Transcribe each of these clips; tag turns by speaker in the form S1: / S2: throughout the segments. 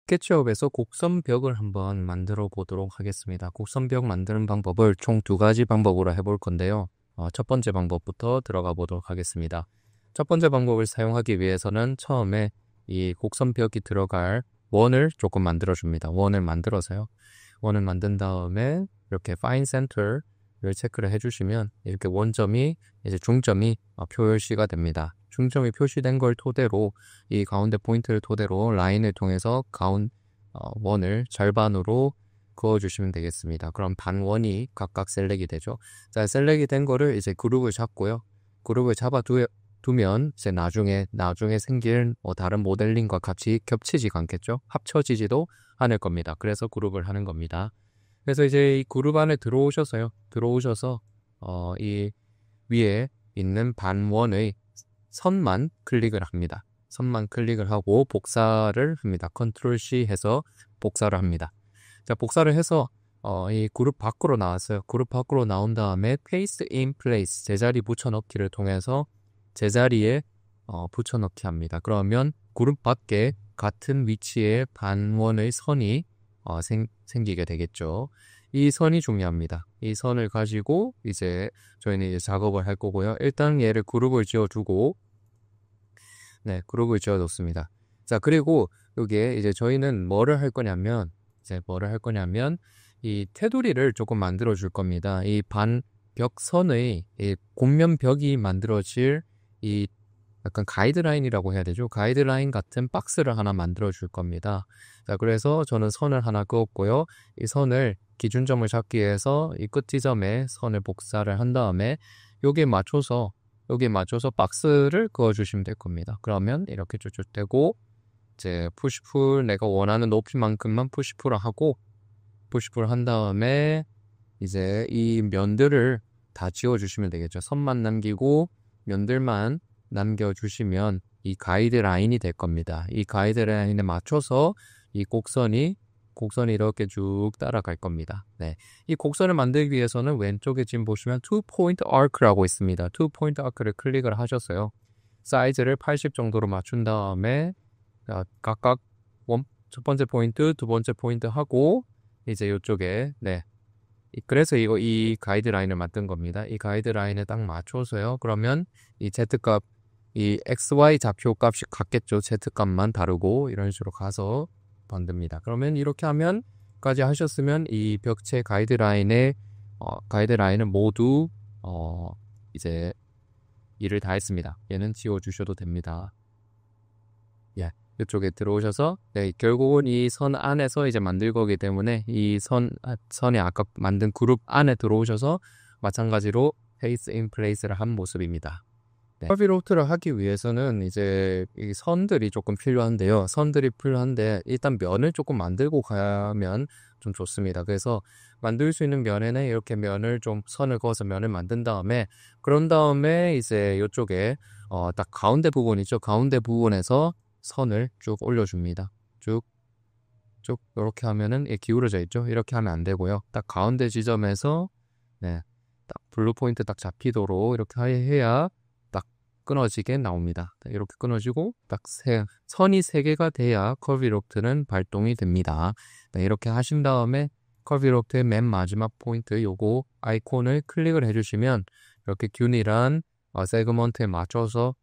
S1: 스케치업에서 곡선벽을 한번 만들어 보도록 하겠습니다. 곡선벽 만드는 방법을 총 2가지 방법으로 해볼 건데요. 첫 번째 방법부터 들어가 보도록 하겠습니다. 첫 번째 방법을 사용하기 위해서는 처음에 이 곡선벽이 들어갈 원을 조금 만들어 줍니다. 원을 만들어서요. 원을 만든 다음에 이렇게 Find Center를 체크를 해주시면 이렇게 원점이 이제 중점이 표시가 됩니다. 중점이 표시된 걸 토대로 이 가운데 포인트를 토대로 라인을 통해서 원을 절반으로 그어주시면 되겠습니다. 그럼 반원이 각각 셀렉이 되죠. 자, 셀렉이 된 거를 이제 그룹을 잡고요. 그룹을 두면 이제 나중에 생길 다른 모델링과 같이 겹치지가 않겠죠. 합쳐지지도 않을 겁니다. 그래서 그룹을 하는 겁니다. 그래서 이제 이 그룹 안에 들어오셔서 이 위에 있는 반원의 선만 클릭을 합니다. 선만 클릭을 하고 복사를 합니다. 컨트롤 C 해서 복사를 합니다. 자, 복사를 해서 이 그룹 밖으로 나왔어요. 그룹 밖으로 나온 다음에 Paste in Place 제자리 붙여넣기를 통해서 제자리에 붙여넣기 합니다. 그러면 그룹 밖에 같은 위치에 반원의 선이 생기게 되겠죠. 이 선이 중요합니다. 이 선을 가지고 이제 저희는 이제 작업을 할 거고요. 일단 얘를 그룹을 지어두고 그룹을 지어놓습니다. 자, 그리고 여기에 이제 저희는 뭐를 할 거냐면 이 테두리를 조금 만들어 줄 겁니다. 이 반벽선의 이 곡면벽이 만들어질 이 약간 가이드라인이라고 해야 되죠. 가이드라인 같은 박스를 하나 만들어 줄 겁니다. 자, 그래서 저는 선을 하나 그었고요. 이 선을 기준점을 잡기 위해서 이 끝 지점에 선을 복사를 한 다음에 여기에 맞춰서 박스를 그어 주시면 될 겁니다. 그러면 이렇게 쭉쭉 되고 이제 푸시풀 내가 원하는 높이만큼만 푸시풀을 하고 푸시풀 한 다음에 이제 이 면들을 다 지워 주시면 되겠죠. 선만 남기고 면들만 남겨주시면 이 가이드라인이 될 겁니다. 이 가이드라인에 맞춰서 이 곡선이 이렇게 쭉 따라갈 겁니다. 네, 이 곡선을 만들기 위해서는 왼쪽에 지금 보시면 Two Point Arc라고 있습니다. Two Point Arc를 클릭을 하셨어요. 사이즈를 80 정도로 맞춘 다음에 각각 첫 번째 포인트, 두 번째 포인트 하고 이제 이쪽에 그래서 이 가이드라인을 만든 겁니다. 이 가이드라인에 딱 맞춰서요. 그러면 이 Z값, 이 XY 좌표 값이 같겠죠. Z값만 다르고 이런 식으로 가서 만듭니다. 그러면 이렇게 하면까지 하셨으면 이 벽체 가이드라인을 모두 이제 일을 다 했습니다. 얘는 지워주셔도 됩니다. 이쪽에 들어오셔서 결국은 이 선 안에서 이제 만들 거기 때문에 이 선에 아까 만든 그룹 안에 들어오셔서 마찬가지로 Paste in Place를 한 모습입니다. 커비로트를 하기 위해서는 이제 이 선들이 조금 필요한데요. 일단 면을 조금 만들고 가면 좀 좋습니다. 그래서 만들 수 있는 면에는 이렇게 면을 좀 선을 그어서 면을 만든 다음에 그런 다음에 이제 이쪽에 딱 가운데 부분 있죠. 가운데 부분에서 선을 쭉 올려줍니다. 쭉 이렇게 하면은 기울어져 있죠. 이렇게 하면 안 되고요. 딱 가운데 지점에서 딱 블루 포인트 딱 잡히도록 이렇게 해야 딱 끊어지게 나옵니다. 이렇게 끊어지고 딱 선이 3개가 돼야 커비로프트는 발동이 됩니다. 이렇게 하신 다음에 커비로프트의 맨 마지막 포인트 요거 아이콘을 클릭을 해주시면 이렇게 균일한 세그먼트에 맞춰서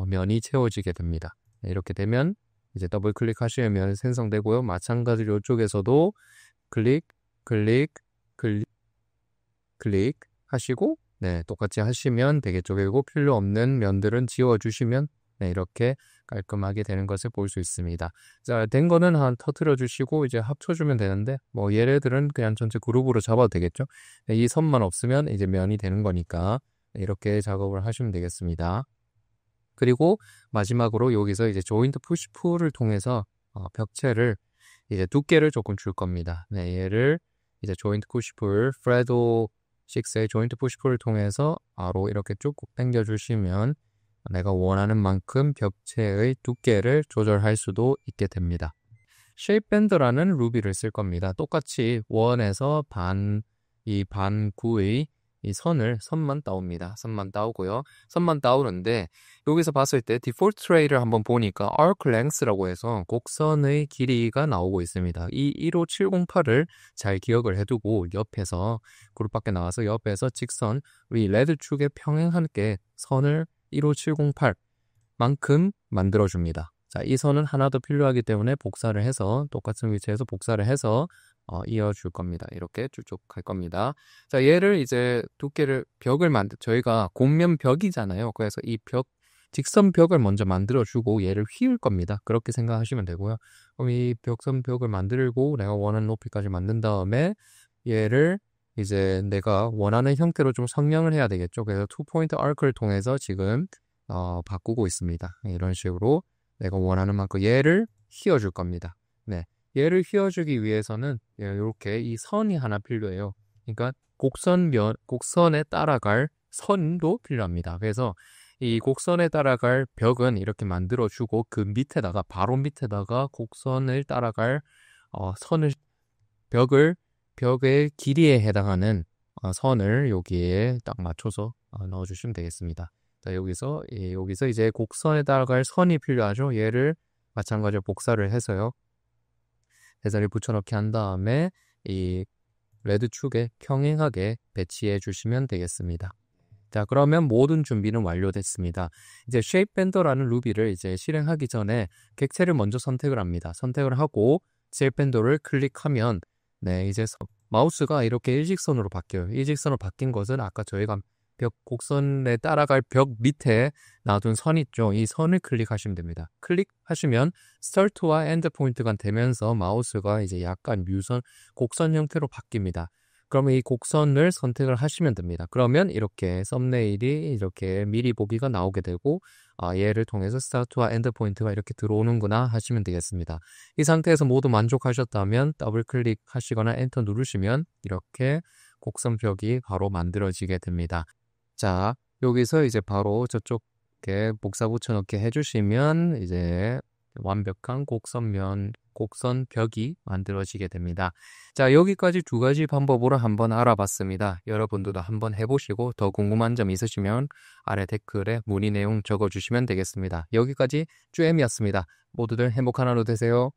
S1: 면이 채워지게 됩니다. 이렇게 되면 이제 더블 클릭하시면 생성되고요. 마찬가지로 이쪽에서도 클릭 하시고 똑같이 하시면 되겠죠. 그리고 필요 없는 면들은 지워주시면 이렇게 깔끔하게 되는 것을 볼 수 있습니다. 자, 된 거는 한 터트려 주시고 이제 합쳐주면 되는데 얘네들은 그냥 전체 그룹으로 잡아도 되겠죠. 이 선만 없으면 이제 면이 되는 거니까 이렇게 작업을 하시면 되겠습니다. 그리고 마지막으로 여기서 이제 조인트 푸시풀을 통해서 벽체를 이제 두께를 조금 줄 겁니다. 얘를 이제 조인트 푸시풀 프레도 6의 조인트 푸시풀을 통해서 바로 이렇게 쭉 당겨 주시면 내가 원하는 만큼 벽체의 두께를 조절할 수도 있게 됩니다. 쉐입밴드라는 루비를 쓸 겁니다. 똑같이 원에서 반구의 이 선만 따옵니다. 선만 따오고요. 선만 따오는데 여기서 봤을 때 디폴트 트레이를 한번 보니까 arc length라고 해서 곡선의 길이가 나오고 있습니다. 이 15708을 잘 기억을 해두고 옆에서 그룹 밖에 나와서 옆에서 직선 위 레드 축에 평행하게 선을 15708만큼 만들어줍니다. 자, 이 선은 하나 더 필요하기 때문에 복사를 해서 똑같은 위치에서 복사를 해서 이어줄 겁니다. 이렇게 쭉쭉 갈 겁니다. 자, 얘를 이제 두께를 저희가 곡면 벽이잖아요. 그래서 이 직선 벽을 먼저 만들어주고 얘를 휘울 겁니다. 그렇게 생각하시면 되고요. 그럼 이 직선 벽을 만들고 내가 원하는 높이까지 만든 다음에 얘를 이제 내가 원하는 형태로 좀 성형을 해야 되겠죠. 그래서 투포인트 아크를 통해서 지금 바꾸고 있습니다. 이런 식으로 내가 원하는 만큼 얘를 휘어줄 겁니다. 네. 얘를 휘어주기 위해서는 이렇게 이 선이 하나 필요해요. 그러니까 곡선에 따라갈 선도 필요합니다. 그래서 이 곡선에 따라갈 벽은 이렇게 만들어주고 그 밑에다가 바로 밑에다가 곡선을 따라갈 벽의 길이에 해당하는 선을 여기에 딱 맞춰서 넣어주시면 되겠습니다. 자, 여기서 이제 곡선에 따라갈 선이 필요하죠. 얘를 마찬가지로 복사를 해서요. 대자리 붙여넣기 한 다음에 이 레드 축에 평행하게 배치해 주시면 되겠습니다. 자, 그러면 모든 준비는 완료됐습니다. 이제 Shape Bender라는 루비를 이제 실행하기 전에 객체를 먼저 선택을 합니다. 선택을 하고 Shape Bender를 클릭하면 네, 이제 마우스가 이렇게 일직선으로 바뀌어요. 일직선으로 바뀐 것은 아까 저희가 곡선에 따라갈 벽 밑에 놔둔 선 있죠. 이 선을 클릭하시면 됩니다. 클릭하시면 스타트와 엔드 포인트가 되면서 마우스가 이제 약간 곡선 형태로 바뀝니다. 그러면 이 곡선을 선택을 하시면 됩니다. 그러면 이렇게 썸네일이 이렇게 미리 보기가 나오게 되고 얘를 통해서 스타트와 엔드 포인트가 이렇게 들어오는구나 하시면 되겠습니다. 이 상태에서 모두 만족하셨다면 더블 클릭하시거나 엔터 누르시면 이렇게 곡선벽이 바로 만들어지게 됩니다. 자, 여기서 이제 바로 저쪽에 복사 붙여넣기 해주시면 이제 완벽한 곡선벽이 만들어지게 됩니다. 자, 여기까지 두 가지 방법으로 한번 알아봤습니다. 여러분들도 한번 해보시고 더 궁금한 점 있으시면 아래 댓글에 문의 내용 적어주시면 되겠습니다. 여기까지 쭈엠이었습니다. 모두들 행복한 하루 되세요.